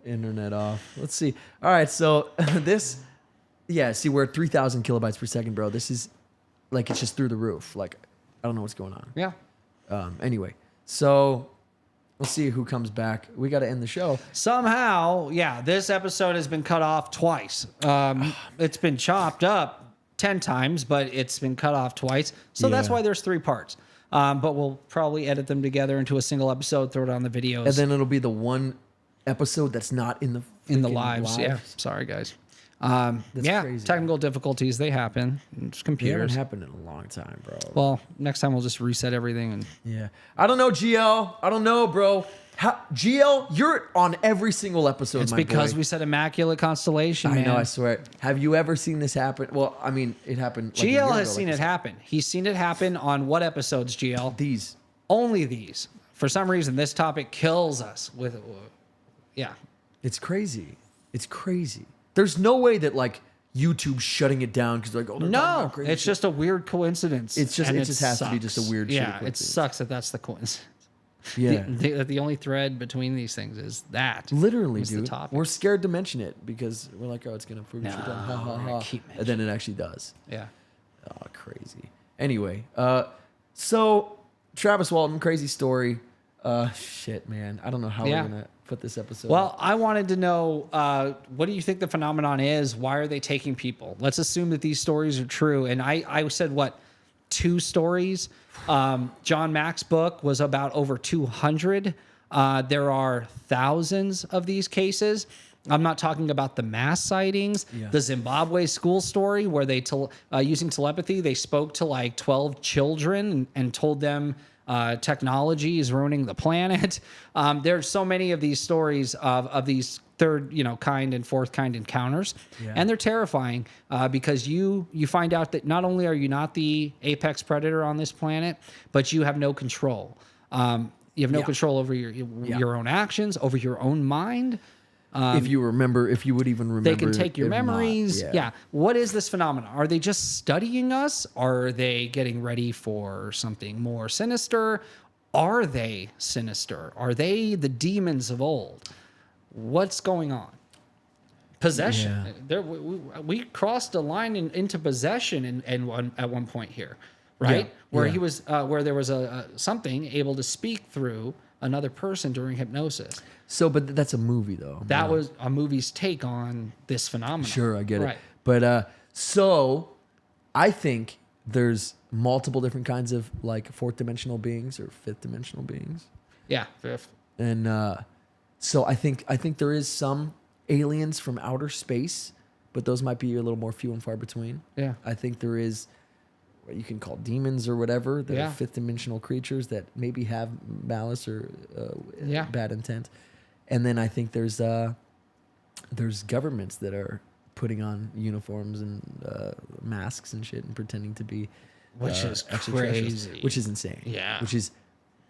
internet off. Let's see. All right, so this, see, we're at 3,000 kilobytes per second, bro. This is like, it's just through the roof. Like, I don't know what's going on. Yeah. Anyway, so we'll see who comes back. We got to end the show. Somehow, this episode has been cut off twice. It's been chopped up 10 times, but it's been cut off twice. So that's why there's 3 parts. But we'll probably edit them together into a single episode, throw it on the videos. And then it'll be the one episode that's not in the lives. Yeah. Sorry, guys. Crazy. Technical difficulties, they happen. It's computers. They haven't happened in a long time, bro. Well, next time we'll just reset everything. And I don't know, GL. I don't know, bro. GL, you're on every single episode, it's because we said Immaculate Constellation, man. I know, I swear. Have you ever seen this happen? Well, I mean, it happened. Like GL has seen it happen. He's seen it happen on what episodes, GL? These. Only these. For some reason, this topic kills us with, It's crazy. It's crazy. There's no way that, like, YouTube's shutting it down because they're like, oh, they're talking about crazy it's just a weird coincidence. It just has to be just a weird shit. Yeah, it sucks that that's the coincidence. Yeah. The only thread between these things is that. Literally, dude. We're scared to mention it because we're like, oh, it's going to prove it. Ha, ha, ha. And then it actually does. Yeah. Oh, crazy. Anyway, so Travis Walton, crazy story. Shit, man. I don't know how we're going to put this episode. Well, I wanted to know, what do you think the phenomenon is? Why are they taking people? Let's assume that these stories are true. And I said, 2 stories? John Mack's book was about over 200. There are thousands of these cases. I'm not talking about the mass sightings. The Zimbabwe school story where they, using telepathy, they spoke to like 12 children and told them technology is ruining the planet. There's so many of these stories of these third, kind and fourth kind encounters, and they're terrifying because you find out that not only are you not the apex predator on this planet, but you have no control. You have no control over your own actions, over your own mind. If you would even remember, they can take your memories. What is this phenomenon? Are they just studying us? Are they getting ready for something more sinister? Are they sinister? Are they the demons of old? What's going on? Possession. There, we crossed a line into possession at one point here, right? Where he was, where there was something able to speak through another person during hypnosis. So, but that's a movie, though. That was a movie's take on this phenomenon. Sure, I get it. But so I think there's multiple different kinds of like 4th dimensional beings or 5th dimensional beings. Yeah, 5th. And so I think there is some aliens from outer space, but those might be a little more few and far between. Yeah. I think there is what you can call demons or whatever. They're 5th dimensional creatures that maybe have malice or bad intent. And then I think there's governments that are putting on uniforms and masks and shit and pretending to be which is crazy, which is insane. Yeah, which is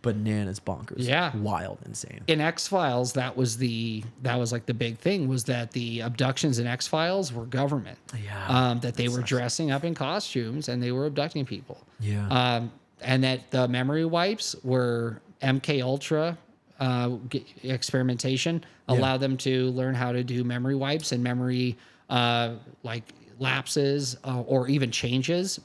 bananas bonkers. Yeah, wild, insane. In X-Files, that was like the big thing, was that the abductions in X-Files were government. Yeah, that they were dressing up in costumes and they were abducting people. Yeah, and that the memory wipes were MK Ultra. Experimentation allowed them to learn how to do memory wipes and memory like lapses or even changes.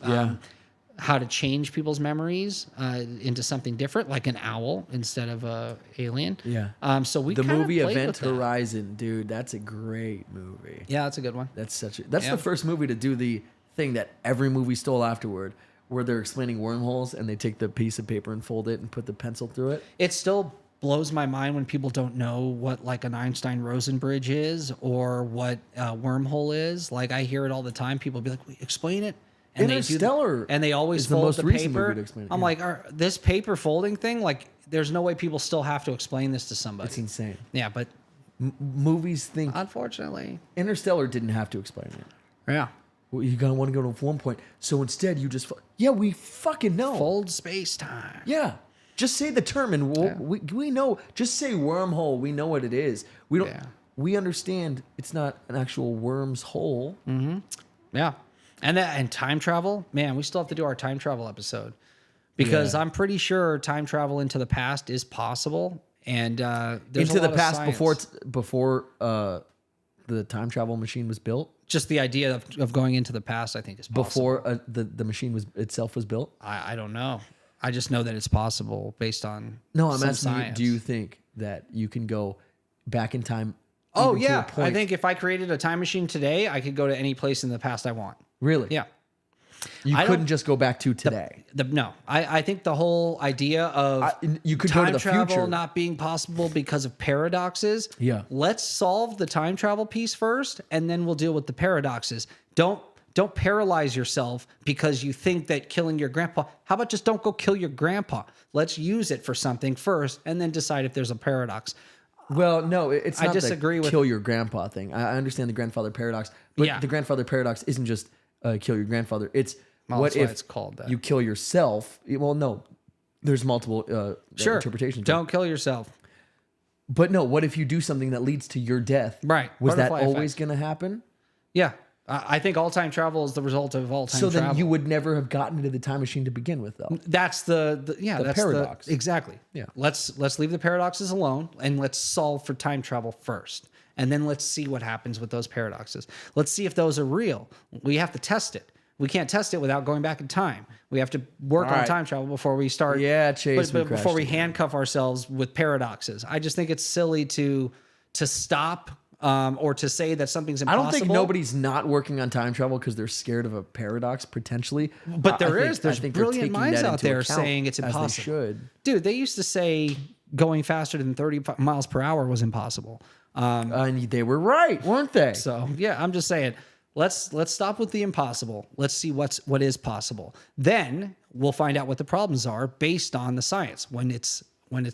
How to change people's memories into something different, like an owl instead of a alien. Yeah. So we the movie played Event with that. Horizon, dude. That's a great movie. Yeah, that's a good one. That's the first movie to do the thing that every movie stole afterward, where they're explaining wormholes and they take the piece of paper and fold it and put the pencil through it. It still blows my mind when people don't know what like an Einstein-Rosen bridge is or what a wormhole is. Like I hear it all the time. People be like, explain it. And Interstellar. And they always fold the paper. I'm like, this paper folding thing, like there's no way people still have to explain this to somebody. It's insane. Yeah, but movies think... Unfortunately. Interstellar didn't have to explain it. Yeah. Well, you're going to want to go to one point. So instead you just... Yeah, we fucking know. Fold space-time. Yeah. Just say the term and we know. Just say wormhole. We know what it is. We don't. Yeah. We understand it's not an actual worm's hole. Mm-hmm. Yeah. And time travel, man, we still have to do our time travel episode because I'm pretty sure time travel into the past is possible. And there's into a lot the past of before the time travel machine was built. Just the idea of going into the past, I think, is possible. Before the machine itself was built. I don't know. I just know that it's possible based on No, I'm asking science. you, do you think that you can go back in time? Oh yeah, I think if I created a time machine today, I could go to any place in the past I want. Really? Yeah. You couldn't just go back to today. No, I think the whole idea of you could time go to the travel future. not being possible because of paradoxes. Yeah. Let's solve the time travel piece first, and then we'll deal with the paradoxes. Don't paralyze yourself because you think that killing your grandpa. How about just don't go kill your grandpa? Let's use it for something first, and then decide if there's a paradox. Well, no, it's not disagree the with kill your grandpa thing. I understand the grandfather paradox, but Yeah. the grandfather paradox isn't just kill your grandfather. It's Well, what that's why if it's called that. you kill yourself? Well, no, there's multiple Sure. interpretations. Don't kill yourself. But no, what if you do something that leads to your death? Right. Was that Butterfly always effect. going to happen? Yeah. I think all time travel is the result of all time So travel. then you would never have gotten into the time machine to begin with, though. That's the paradox. Exactly. Yeah. Let's leave the paradoxes alone and let's solve for time travel first. And then let's see what happens with those paradoxes. Let's see if those are real. We have to test it. We can't test it without going back in time. We have to work on right. time travel before we start. Yeah, Chase, But we before we crashed again. handcuff ourselves with paradoxes. I just think it's silly to stop or to say that something's I impossible. don't think nobody's not working on time travel because they're scared of a paradox potentially. But there's I think they're brilliant taking minds that out into there account, saying it's as they impossible. should. Dude, they used to say going faster than 30 miles per hour was impossible. And they were right, weren't they? So yeah, I'm just saying, let's stop with the impossible. Let's see what is possible. Then we'll find out what the problems are based on the science when it's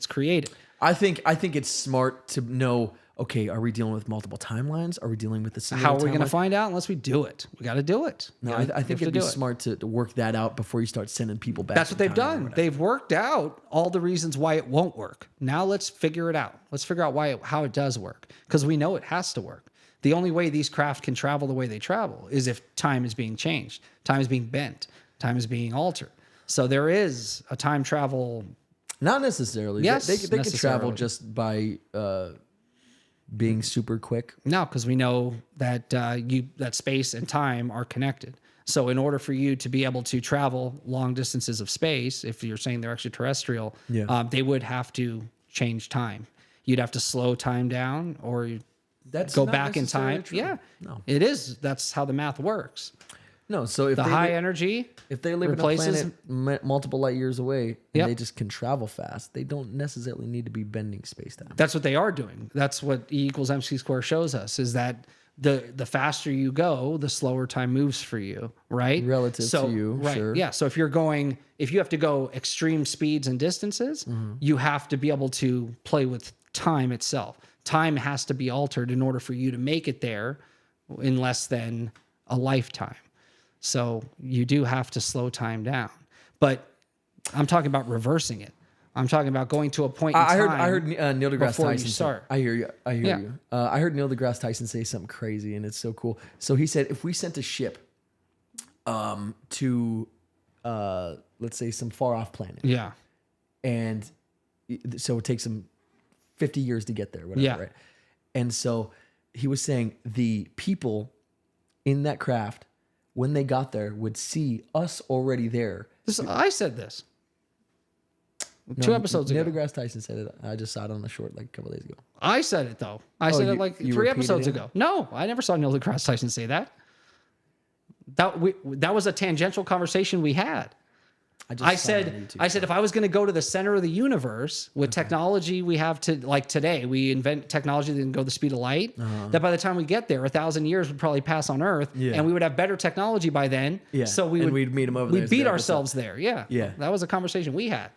created. I think it's smart to know. Okay, are we dealing with multiple timelines? Are we dealing with the single How are we going to timeline? find out unless we do it? We got to do it. No, You know, I think we it'd have be to do it. smart to work that out before you start sending people back. That's what in they've time or done. whatever. They've worked out all the reasons why it won't work. Now let's figure it out. Let's figure out how it does work, because we know it has to work. The only way these craft can travel the way they travel is if time is being changed, time is being bent, time is being altered. So there is a time travel. Not necessarily. Yes, they could travel necessarily. just by being super quick. No, because we know that that space and time are connected. So in order for you to be able to travel long distances of space, if you're saying they're extraterrestrial, Yeah. they would have to change time. You'd have to slow time down or That's go not back in necessarily time. true. Yeah, No. it is. That's how the math works. No, so if The they high li- energy if they live replaces. in a planet multiple light years away and Yep. they just can travel fast, they don't necessarily need to be bending space time. That's what they are doing. That's what E equals MC squared shows us, is that the faster you go, the slower time moves for you, right? Relative to you, right? sure. Yeah. So if you have to go extreme speeds and distances, Mm-hmm. you have to be able to play with time itself. Time has to be altered in order for you to make it there in less than a lifetime. So you do have to slow time down. But I'm talking about reversing it. I'm talking about going to a point in I time. heard Neil deGrasse before you Tyson. start. I hear you. I hear Yeah. you. I heard Neil deGrasse Tyson say something crazy, and it's so cool. So he said, if we sent a ship to, let's say, some far off planet, Yeah. and so it takes them 50 years to get there, whatever, Yeah. right? And so he was saying the people in that craft, when they got there, would see us already there. I said this. 2 episodes Neil ago. deGrasse Tyson said it. I just saw it on the short like a couple days ago. I said it though. I said it like you 3 repeated episodes it? ago. No, I never saw Neil deGrasse Tyson say that. That was a tangential conversation we had. I said, if I was going to go to the center of the universe with technology we have to like today, we invent technology that can go the speed of light. That by the time we get there, 1,000 years would probably pass on Earth, Yeah. and we would have better technology by then. Yeah. So And we'd meet 'em over there We'd as beat the ourselves there. Yeah. Yeah. That was a conversation we had.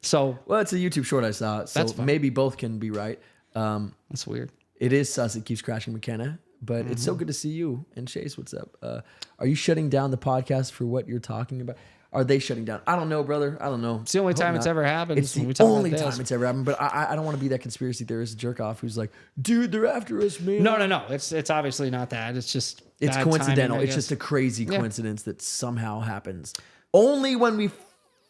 So Well, it's a YouTube short I saw, so That's fine. maybe both can be right. that's weird. It is sus. It keeps crashing McKenna, but it's so good to see you. And Chase, what's up? Are you shutting down the podcast for what you're talking about? Are they shutting down? I don't know, brother. I don't know. It's the only time it's ever happened. It's when we the talk about only this. time it's ever happened. But I don't want to be that conspiracy theorist jerk off who's like, dude, they're after us, man. No. It's obviously not that. It's just It's bad coincidental. timing, I It's just guess. a crazy coincidence that somehow happens. Only when we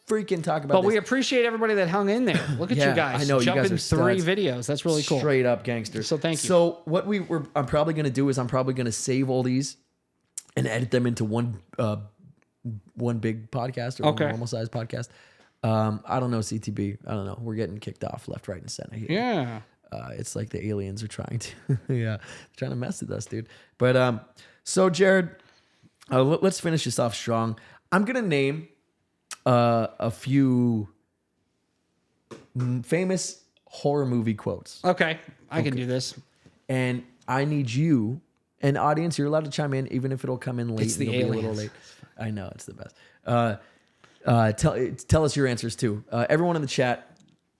freaking talk about But this. we appreciate everybody that hung in there. Look at you guys. I know, you jumping guys are three studs. videos. That's really cool. Straight up gangster. So thank you. So what I'm probably going to do is I'm probably going to save all these and edit them into one big podcast or one normal sized podcast. I don't know, CTB. I don't know. We're getting kicked off left, right, and center here. Yeah. It's like the aliens are trying to, trying to mess with us, dude. But so Jared, let's finish this off strong. I'm gonna name a few famous horror movie quotes. Okay, I can do this. And I need you, and audience, you're allowed to chime in, even if it'll come in late. It's the and it'll be a little late. I know, it's the best. Tell us your answers too. Everyone in the chat.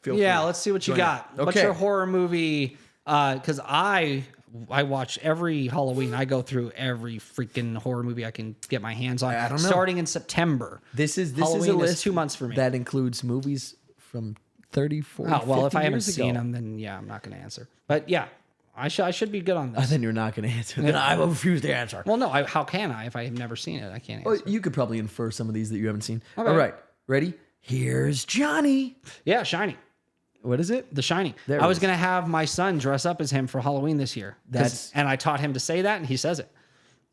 Yeah, let's see what you got. Okay. What's your horror movie? Because I watch every Halloween. I go through every freaking horror movie I can get my hands on. I don't know. Starting in September. This is Halloween a list 2 months for me. that includes movies from 30, 40, Oh, well, if 50 I haven't years seen ago. them, then yeah, I'm not going to answer. But yeah, I should be good on this. Then you're not going to answer. Then I will refuse to answer. Well, no, how can I? If I have never seen it, I can't answer. Well, you could probably infer some of these that you haven't seen. Okay. All right, ready? Here's Johnny. Yeah, Shining. What is it? The Shining. There I it was is. going to have my son dress up as him for Halloween this year. And I taught him to say that, and he says it.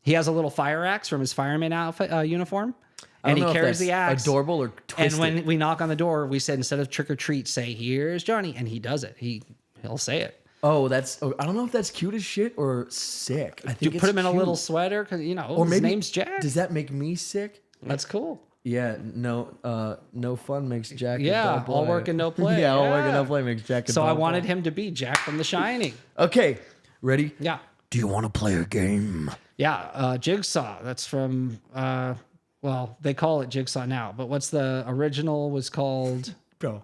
He has a little fire axe from his fireman outfit uniform, and he carries the axe. Adorable or twisted? And when we knock on the door, we said, instead of trick or treat, say, "Here's Johnny," and he does it. He'll say it. Oh, I don't know if that's cute as shit or sick. I think Put him in a cute. little sweater because his name's Jack. Does that make me sick? That's cool. Yeah, no fun makes Jack. Yeah, a dull all boy. work and no play. Yeah, all work and no play makes Jack. So I wanted him to be Jack from The Shining. Okay, ready? Yeah. Do you want to play a game? Yeah, Jigsaw. That's from, well, they call it Jigsaw now, but what's the original was called? Bro,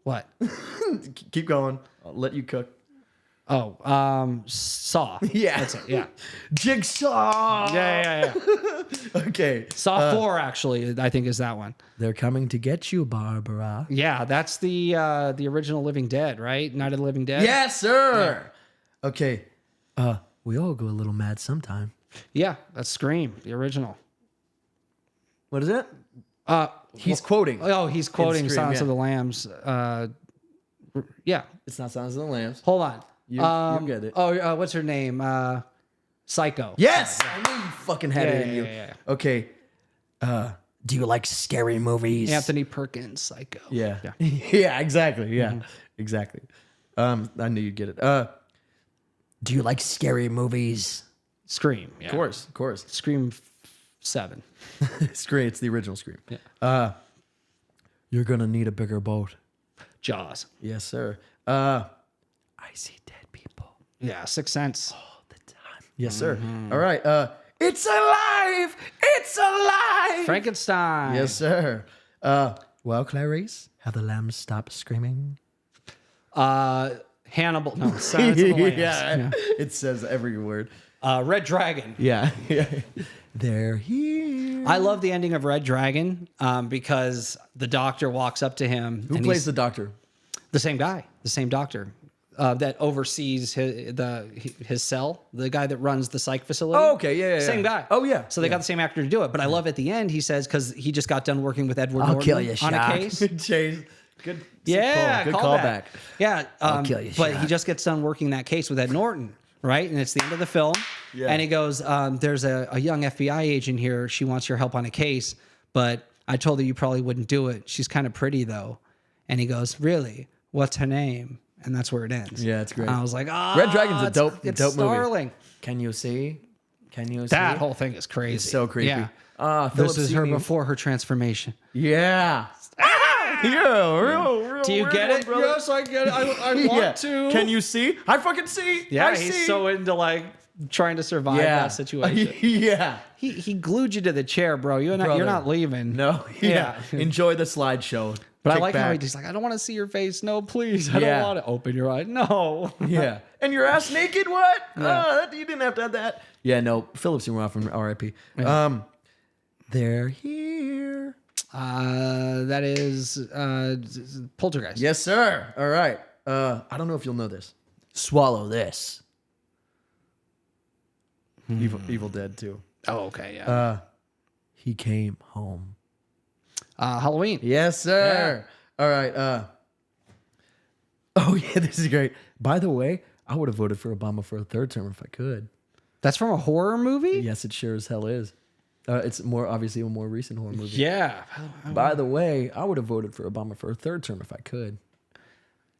What? keep going. I'll let you cook. Oh, Saw. Yeah, That's it. Yeah. Jigsaw. Yeah. Okay. Saw 4, actually, I think is that one. They're coming to get you, Barbara. Yeah, that's the original Living Dead, right? Night of the Living Dead? Yes, sir. Yeah. Okay. We all go a little mad sometime. Yeah, that's Scream, the original. What is it? He's quoting. Oh, he's quoting Scream, Silence yeah. of the Lambs. Yeah. It's not Silence of the Lambs. Hold on. You get it. Oh, what's her name? Psycho. Yes, I knew you fucking had it in you. Yeah. Okay. Do you like scary movies? Anthony Perkins, Psycho. Yeah. Yeah, exactly. Yeah, exactly. I knew you'd get it. Do you like scary movies? Scream. Yeah. Of course. Scream 7. Scream. It's the original Scream. Yeah. You're gonna need a bigger boat. Jaws. Yes, sir. I see dead people Yeah. Sixth Sense. all the time. Yes, sir. All right. It's alive. It's alive. Frankenstein. Yes, sir. Well, Clarice, have the lambs stopped screaming? Hannibal. No, Silence of the Lambs. Yeah, it says every word. Red Dragon. Yeah. They're here. I love the ending of Red Dragon because the doctor walks up to him. Who plays the doctor? The same guy, the same doctor that oversees his cell, the guy that runs the psych facility. Oh, okay, yeah. Same guy. Oh, yeah. So they got the same actor to do it. But I love at the end, he says, because he just got done working with Edward Norton kill you, on Shock. a case. Chase. Good. Yeah, Good callback. Yeah, I'll kill you, but Shock. he just gets done working that case with Ed Norton, right? And it's the end of the film. Yeah. And he goes, there's a young FBI agent here. She wants your help on a case, but I told her you probably wouldn't do it. She's kind of pretty, though. And he goes, really? What's her name? And that's where it ends. Yeah, it's great. And I was like, Red Dragon's a dope it's movie. startling. Can you see? That whole thing is crazy. It's so creepy. Yeah. This is her before her transformation. Yeah. Yeah, real. Do you get it? Brother. Yes, I get it. I want to. Can you see? I fucking see. Yeah, I he's see. so into like trying to survive that situation. Yeah. He glued you to the chair, bro. You're not leaving. No. Yeah. Enjoy the slideshow. But I Kick like how back. he's like, I don't want to see your face. No, please. I don't want to open your eye. No. Yeah. And your ass naked? What? You didn't have to have that. Yeah, no. Philip Seymour from R.I.P. Yeah. They're here. That is Poltergeist. Yes, sir. All right. I don't know if you'll know this. Swallow this. Evil Dead 2. Oh, okay. Yeah. He came home. Halloween. Yes, sir. All right. Oh yeah, this is great. By the way, I would have voted for Obama for a third term if I could. That's from a horror movie? Yes, it sure as hell is. It's more obviously a more recent horror movie. Yeah. By the way, I would have voted for Obama for a third term if I could.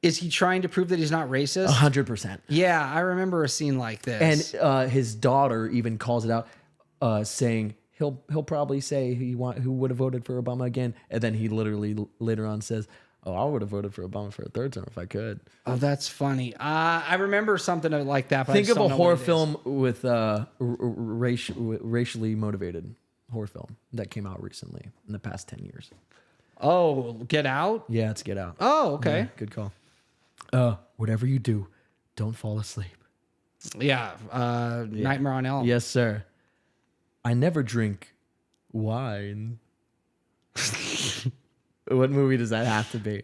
Is he trying to prove that he's not racist? 100%. Yeah, I remember a scene like this. And his daughter even calls it out, saying he'll probably say who would have voted for Obama again, and then he literally later on says, "Oh, I would have voted for Obama for a third term if I could." Oh, that's funny. I remember something like that. But Think of a horror film with racially motivated horror film that came out recently in the past 10 years. Oh, Get Out? Yeah, it's Get Out. Oh, okay. Yeah, good call. Whatever you do, don't fall asleep. Yeah. Nightmare on Elm. Yes, sir. I never drink wine. What movie does that have to be?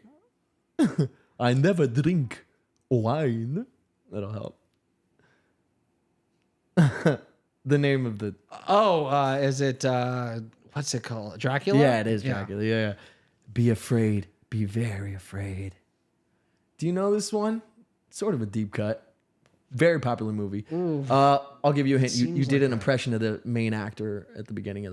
I never drink wine. That'll help. The name of the... Oh, is it... what's it called? Dracula? Yeah, it is Dracula. Yeah. Be afraid. Be very afraid. Do you know this one? Sort of a deep cut. Very popular movie. I'll give you a hint. You did an impression of the main actor at the beginning of